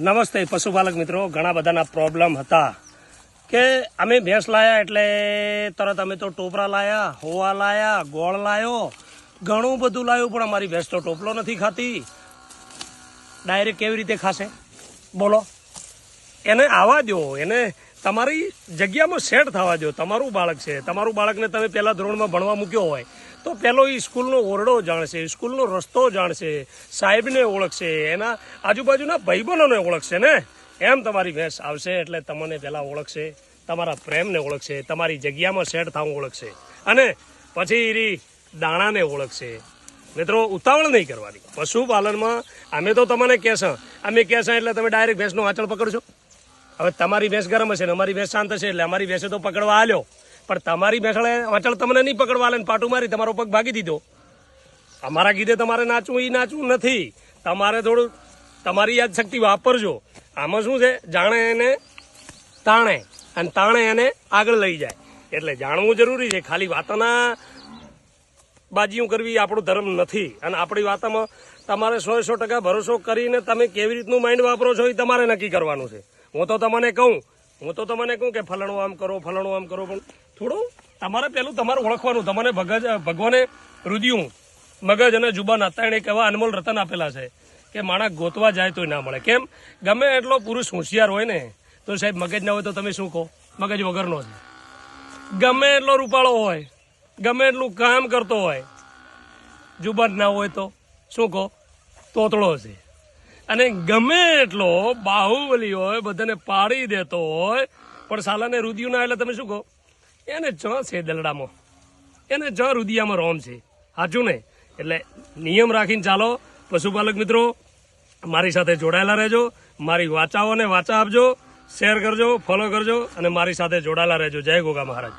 નમસ્તે પશુપાલક મિત્રો, ઘણા બધાના પ્રોબ્લેમ હતા કે અમે ભેંસ લાયા એટલે તરત અમે તો ટોપરા લાયા, હોવા લાયા, ગોળ લાયો, ઘણું બધું લાવ્યું, પણ અમારી ભેંસ તો ટોપલો નથી ખાતી. ડાયરેક્ટ કેવી રીતે ખાશે બોલો? એને આવવા દો, એને તમારી જગ્યામાં સેટ થવા દો. તમારું બાળક છે, તમારું બાળકને તમે પહેલા ધોરણમાં ભણવા મૂક્યો હોય તો પહેલો એ સ્કૂલનો ઓરડો જાણશે, સ્કૂલનો રસ્તો જાણશે, સાહેબને ઓળખશે, એના આજુબાજુના ભાઈબંધોને ઓળખશે ને. એમ તમારી ભેંસ આવશે એટલે તમને પહેલાં ઓળખશે, તમારા પ્રેમને ઓળખશે, તમારી જગ્યામાં સેટ થવું ઓળખશે, અને પછી દાણાને ઓળખશે. મિત્રો, ઉતાવળ નહીં કરવાની પશુપાલનમાં. અમે તો તમને કહેશે, અમે કહેશે એટલે તમે ડાયરેક્ટ ભેંસનો આંચળ પકડશો. હવે તમારી ભેંસ ગરમ હશે ને અમારી ભેંસ શાંત હશે એટલે અમારી ભેંસે તો પકડવા આલ્યો, પણ તમારી ભેંસળે આંચળ તમને નહીં પકડવા આલે ને પાટું મારી તમારો પગ ભાગી દીધો. અમારા કીધે તમારે નાચવું એ નાચવું નથી. તમારે થોડું તમારી યાદશક્તિ વાપરજો. આમાં શું છે, જાણે એને તાણે અને તાણે એને આગળ લઈ જાય. એટલે જાણવું જરૂરી છે. ખાલી વાતોના બાજીઓ કરવી આપણો ધર્મ નથી, અને આપણી વાતોમાં તમારે 100% ભરોસો કરીને તમે કેવી રીતનું માઇન્ડ વાપરો છો એ તમારે નક્કી કરવાનું છે. હું તો તમને કહું કે ફલાણું આમ કરો, ફલાણું આમ કરો, પણ થોડું તમારે પેલું તમારે ઓળખવાનું. તમને ભગવાને રુદિયું, મગજ અને જુબાન અત્યારે એક એવા અનમોલ રતન આપેલા છે કે માણસ ગોતવા જાય તોય ના મળે. કેમ? ગમે એટલો પુરુષ હોશિયાર હોય ને તો સાહેબ મગજ ના હોય તો તમે શું કહો? મગજ વગરનો છે. ગમે એટલો રૂપાળો હોય, ગમે એટલું કામ કરતો હોય, જુબાન ના હોય તો શું કહો? તોતળો છે. અને ગમે એટલો બાહુબલી હોય, બધાને પાડી દેતો હોય, પણ સાલાને રુદિયું ના એટલે તમે શું કહો? એને જ છે દલડામાં, એને જ રુદિયામાં રોમ છે. સાચું ને? એટલે નિયમ રાખીને ચાલો પશુપાલક મિત્રો. મારી સાથે જોડાયેલા રહેજો, મારી વાચાઓને વાચા આપજો, શેર કરજો, ફોલો કરજો, અને મારી સાથે જોડાયેલા રહેજો. જય ગોગા મહારાજ.